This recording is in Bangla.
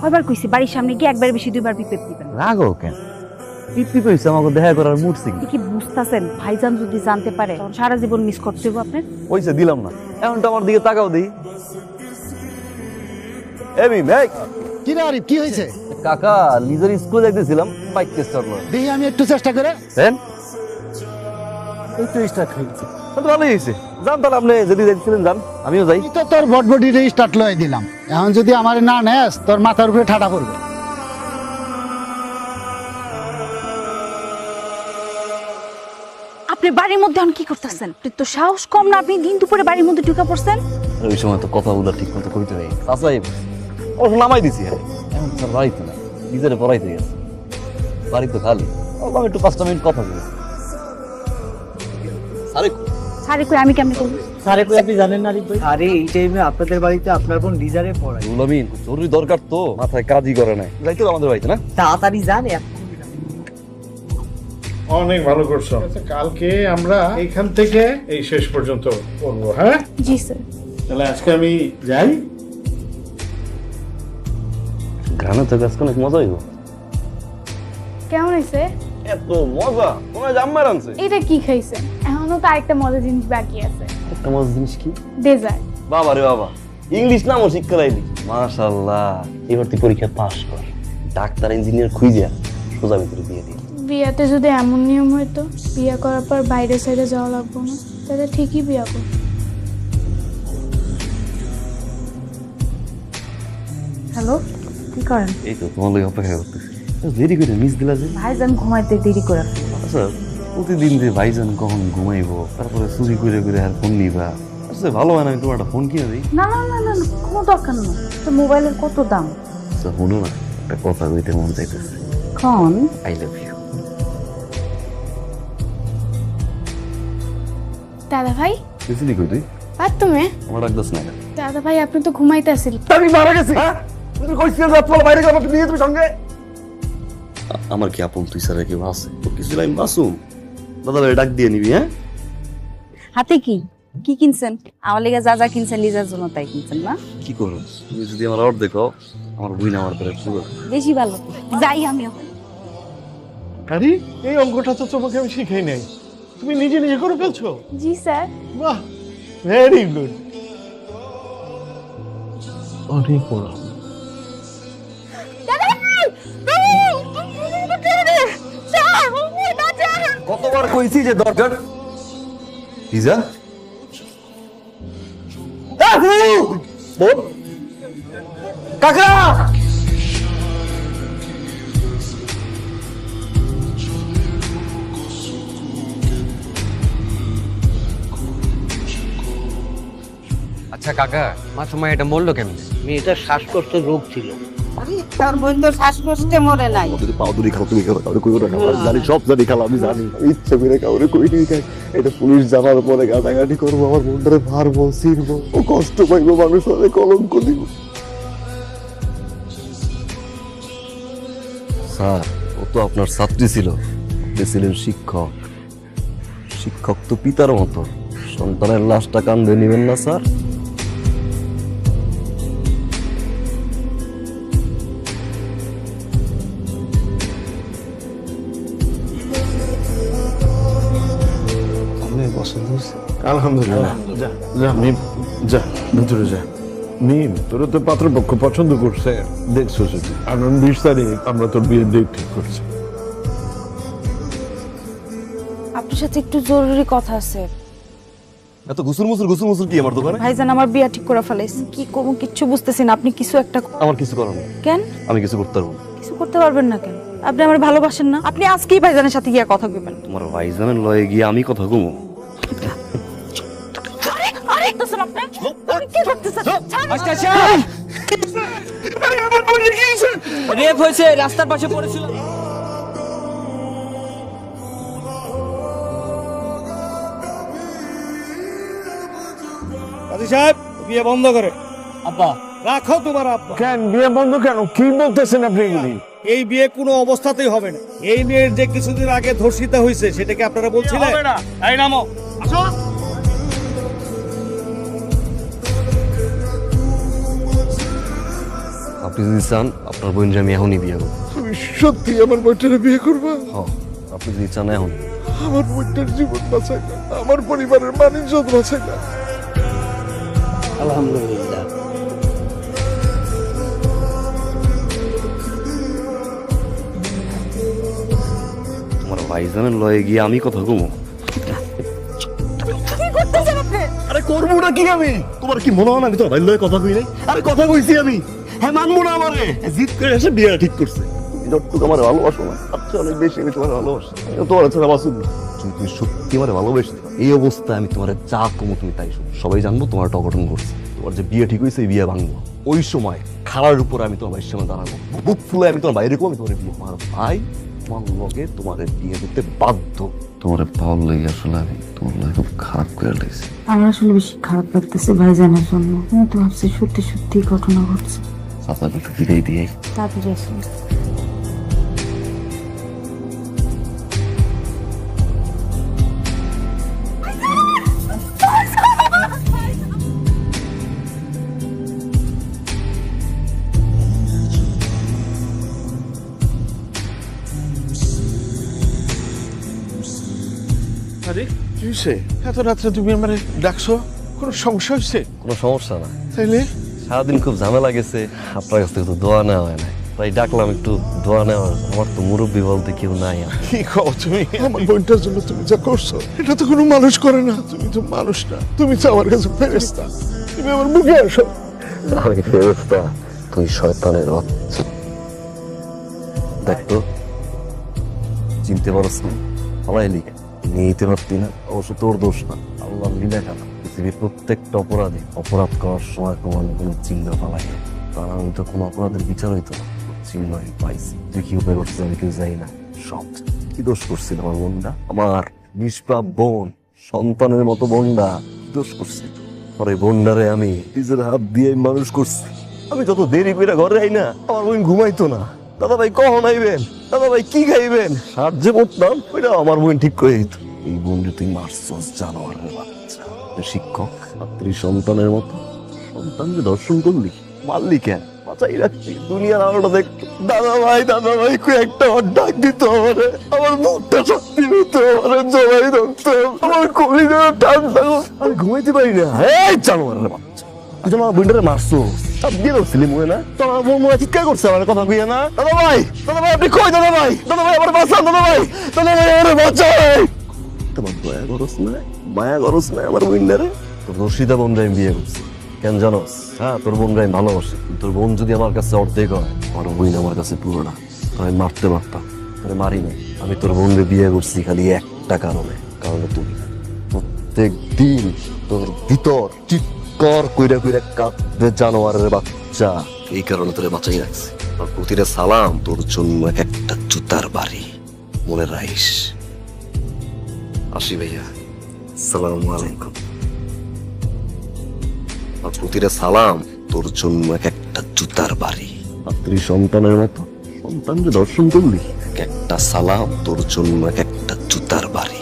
কয়বার কইছি বাড়ির সামনে গিয়ে একবার বেশি দুইবার পিপে দিবেন। রাগো কেন? পিপি কইছে আমাকে দেখা করার মুড সিং। কি বুঝতাছেন ভাইজান যদি জানতে পারে তখন সারা জীবন মিস করতে হবে আপনার। কইছে দিলাম না, এখন তো আমার দিকে তাকাও দেই। এমি মেক কি রে আরিফ, কি হয়েছে? কাকা নিজের স্কুলে যাইতেছিলাম, বাইক টেস্টার লয় দেখি আমি একটু চেষ্টা করে। দেন একটু স্টার্ট হয়েছে। তো ভালোই হয়েছে। যান তাহলে, আপনি যদি যাইতেছিলেন যান, আমিও যাই। তুই তো তোর বটবটিরে স্টার্ট লয়ে দিলাম, এখন যদি আমার না নেস তোর মাথার উপরে ঠাটা পড়বে। আপনি বাড়ির মধ্যে এখন কি করতেছেন? তো সাহস কম না, আপনি দিন দুপুরে বাড়ির মধ্যে ঢুকে পড়ছেন। ওই সময় তো কথাগুলো ঠিক মতো কইতে হয়। চাচাই ও নামাই দিছি, এখন স্যার বাড়িতে না, নিজেরে পড়াইতে গেছে। বাড়ি তো খালি, আমি একটু 5 মিনিট কথা বলি। আরে সারে কই আমি কেমনে করব? স্যারে কই আপনি জানেন না আরিফ ভাই? আরে এই টাইমে আপনাদের বাড়িতে আপনার বোন লিজারে পড়ায়। রুলামিন জরুরি দরকার তো, মাথায় কাজই করে না। যাইতে হবে আমাদের বাড়িতে না? তাড়াতাড়ি যান। অনেক ভালো করছো। কালকে আমরা এইখান থেকে এই শেষ পর্যন্ত করবো। হ্যাঁ জি স্যার। তাহলে আজকে আমি যাই। গানে তো আজকে অনেক মজা হইব। কেমন হয়েছে? এত মজা মনে হয় জাম্মার আনছে। এটা কি খাইছেন? এখনো তো আরেকটা মজার জিনিস বাকি আছে, একটা মজার জিনিস কি? ডেজার্ট। বাবা রে বাবা, ইংলিশ নামও শিক্ষা লাইলি। মাশাআল্লাহ, এবার তুই পরীক্ষা পাস কর, ডাক্তার ইঞ্জিনিয়ার খুঁজে সোজা ভিতরে দিয়ে দিই। বিয়াতে যদি এমন নিয়ম হইতো বিয়া করার পর বাইরে সাইডে যাওয়া লাগবো না, তাহলে ঠিকই বিয়া করব। হ্যালো, কি করেন? এই তো তোমার লাগে অপেক্ষা করতেছি। দেরি করে মিস দিলা যে। ভাইজান ঘুমাইতে দেরি করে ফেললো। আচ্ছা, প্রতিদিন যে ভাইজান কখন ঘুমাইবো, তারপরে চুরি করে করে আর ফোন নিবা। আচ্ছা ভালো হয় না আমি তোমার একটা ফোন কিনে দিই? না না না না না, কোনো দরকার নেই। তো মোবাইলের কত দাম? আচ্ছা শুনো না, একটা কথা কইতে মন চাইতেছে। কোন? I love you. দাদা ভাই, বুঝলি কই তুই? আর তুমি? আমার ডাকদাস না। দাদা ভাই আপনি তো ঘুমাইতে আসিল। আমি মারা গেছি। হ্যাঁ তুই কইছিস রাত পর বাইরে গেল, নিয়ে তুমি সঙ্গে। আমার কি আপন তুই ছাড়া কেউ আছে? তোর কিছু আমি মাসুম। দাদা ভাই ডাক দিয়ে নিবি। হ্যাঁ হাতে কি কি কিনছেন? আমার লেগে যা যা কিনছেন লিজার জন্য তাই কিনছেন না? কি করো তুমি যদি আমার অর্ধেক দেখো, আমার বুই না আমার পরে পুরো। বেশি ভালো। যাই আমিও। আরে এই অঙ্কটা তো তোমাকে আমি শিখাই নাই, তুমি নিজে নিজে করে ফেলছো। জি স্যার। বাহ, ভেরি গুড। অনেক বড়। কতবার কইছি যে দরকার পিজা। বল কাকা। আচ্ছা কাকা, মাসুমা এটা মরলো কেমন? মেয়েটার শ্বাসকষ্ট রোগ ছিল। তার বন্ধু শ্বাসকষ্টে মরে নাই। যদি পাউদুরি খাও তুমি খাও, কাউরে কইও না। আমরা জানি, সব জানি, খালা আমি জানি। ইচ্ছা করে কাউরে কই নি। এটা পুলিশ জানার পরে গাটাগাটি করবো, আমার মনটারে মারবো, ছিড়বো, ও কষ্ট পাইবো, মানুষ হলে কলঙ্ক দিব। স্যার ও তো আপনার ছাত্রী ছিল, আপনি ছিলেন শিক্ষক। শিক্ষক তো পিতার মতো, সন্তানের লাশটা কান্দে নিবেন না স্যার। আলহামদুলিল্লাহ। যা যা মিম, যা ভিতরে যা। মিম, তোর তো পাত্রপক্ষ পছন্দ করছে, দেখছো সেটা। আর 20 তারিখ আমরা তোর বিয়ের ডেট ঠিক করছি। আপনার সাথে একটু জরুরি কথা আছে। এত গুসুর মুসুর কি আমার দোকানে? ভাইজান আমার বিয়া ঠিক করে ফেলাইছে, কি করবো কিচ্ছু বুঝতেছি না। আপনি কিছু একটা আমার কিছু করার নেই। কেন? আমি কিছু করতে পারবো না। কিছু করতে পারবেন না কেন? আপনি আমার ভালোবাসেন না? আপনি আজকেই ভাইজানের সাথে গিয়ে কথা কইবেন। তোমার ভাইজানের লয়ে গিয়ে আমি কথা কমু? আরে দেখতেছেন আপনি? আপনি কি করতেছেন? রেপ হয়েছে, রাস্তার পাশে পড়েছিল। কাজী সাহেব, বিয়ে বন্ধ করে। আব্বা রাখো তোমার আব্বা। কেন বিয়ে বন্ধ কেন? কি বলতেছেন আপনি এগুলি? এই বিয়ে কোনো অবস্থাতেই হবে না। এই মেয়ের যে কিছুদিন আগে ধর্ষিতা হয়েছে সেটাকে আপনারা বলছিলেন। হবে না, এই নামো, আসো। আপনি যদি চান আপনার বোনকে আমি এখনই বিয়ে করবো। তুমি সত্যি আমার বোনটারে বিয়ে করবা? আপনি যদি চান এখন। আমার বোনটার জীবন বাঁচাই না, আমার পরিবারের মান ইজ্জত বাঁচাই না। আলহামদুলিল্লাহ। তোমার ভাইজানের লয়ে গিয়ে আমি কথা কমো। আরে করবো না কি আমি? তোমার কি মনে হয় না আমি তো ভাই লয়ে কথা কই নাই? আরে কথা কইছি আমি। হ্যাঁ মানবো না আমারে। জিদ করে এসে বিয়ে ঠিক করছে। তুমি যতটুকু আমার ভালোবাসো না, আচ্ছা অনেক বেশি আমি তোমার ভালোবাসি। তোমার ছাড়া বাঁচুন না। তুমি সত্যি আমার ভালোবাসি। এই অবস্থায় আমি তোমার যা কমো তুমি তাই শুনো। সবাই জানবো তোমার একটা অঘটন ঘটছে। তোমার যে বিয়ে ঠিক হয়েছে এই বিয়ে ভাঙবো। ওই সময় খাড়ার উপর আমি তোমার ভাইয়ের সামনে দাঁড়াবো, বুক ফুলে আমি তোমার বাইরে আমি তোমার বিয়ে। আমার ভাই তোমার লগে তোমার বিয়ে করতে বাধ্য। তোমার পাওয়ার লেগে আসলে আমি তোমার লগে খুব খারাপ করে লেগেছি। আমার আসলে বেশি খারাপ লাগতেছে ভাইজানের জন্য। আমি তো ভাবছি সত্যি সত্যি ঘটনা ঘটছে। চাচাকে একটু বিদায় দিয়ে তাড়াতাড়ি আসুন। আরে কি হয়েছে? এত রাত্রে তুমি আমার ডাকছো? কোনো সমস্যা হয়েছে? কোনো সমস্যা না। তাইলে সারাদিন খুব ঝামেলা গেছে, আপনার কাছ থেকে তো দোয়া নেওয়া হয় না, তাই ডাকলাম একটু দোয়া নেওয়ার। আমার তো মুরব্বী বলতে কেউ নাই। কি খাও তুমি? আমার বোনটার জন্য তুমি যা করছো এটা তো কোনো মানুষ করে না। তুমি তো মানুষ না, তুমি তো আমার কাছে ফেরেশতা। তুমি আমার মুখে আসো। আমি ফেরেশতা, তুই শয়তানের বাচ্চা। দেখ তো, চিনতে পারছ না? আমায় লিখ নিতে পারতি না, অবশ্য তোর দোষ না, আল্লাহর লীলা খেলা। পৃথিবীর প্রত্যেকটা অপরাধী অপরাধ করার সময় তোমার কোনো চিহ্ন পালাই না। কারণ আমি তো কোনো অপরাধের বিচার হইতো না, চিহ্ন আমি পাইছি। তুই কি উপায় করছিস আমি কেউ যাই না। সব কি দোষ করছিল আমার বোনটা? আমার নিষ্পাপ বোন, সন্তানের মতো বোনটা কি দোষ করছে? আর এই বোনটারে আমি নিজের হাত দিয়ে মানুষ করছি। আমি যত দেরি করে ঘরে আই না, আমার বোন ঘুমাইতো না। দাদা ভাই কখন আইবেন, দাদা ভাই কি খাইবেন, সাহায্যে পড়তাম, ওইটা আমার বোন ঠিক করে দিত। এই বোনটা তুই মারছস, জানোয়ারের বাচ্চা। শিক্ষক ছাত্রী সন্তানের মতো সন্তানকে দর্শন করলি, মারলি কেন? বাঁচাই রাখতি, দুনিয়ার আলোটা দেখতো। দাদা ভাই কই একটা ডাক দিত আমারে, আমার মুখটা শক্তি দিত, আমার জবাই ধরতো, আমার কলি ধরে টান থাকো। আমি ঘুমাইতে পারি না। এই জানোয়ারের বাচ্চা, তুই তো আমার বোনটারে মারছস, সব দিয়ে ধরছিলি মুখে না? তোমার বোন মনে চিৎকার করছে আমার কথা কইয়া না? দাদা ভাই আপনি কই? দাদা ভাই আমার বাঁচান, দাদা ভাই আমার বাঁচান। তোমার দয়া করস না, মায়া করস না আমার বোনটারে? তোর রশিদা বোনরা আমি বিয়ে করছি কেন জানোস? হ্যাঁ, তোর বোনরা আমি ভালোবাসি। তোর বোন যদি আমার কাছে অর্ধেক হয়, আমার বোন আমার কাছে পুরো না। আমি মারতে পারতাম, তোরে মারি না। আমি তোর বোনরে বিয়ে করছি খালি একটা কারণে, কারণে তুই প্রত্যেক দিন তোর ভিতর চিৎকার কইরা কইরা কাঁদবে জানোয়ারের বাচ্চা। এই কারণে তোরে বাঁচাই রাখছি। আর প্রতিটা সালাম তোর জন্য এক একটা জুতার বাড়ি, মনে রাখিস। আসি ভাইয়া, আসসালামু আলাইকুম। আর প্রতিটা সালাম তোর জন্য এক একটা জুতার বাড়ি। ছাত্রী সন্তানের মতো সন্তানকে দর্শন করলি, এক একটা সালাম তোর জন্য এক একটা জুতার বাড়ি।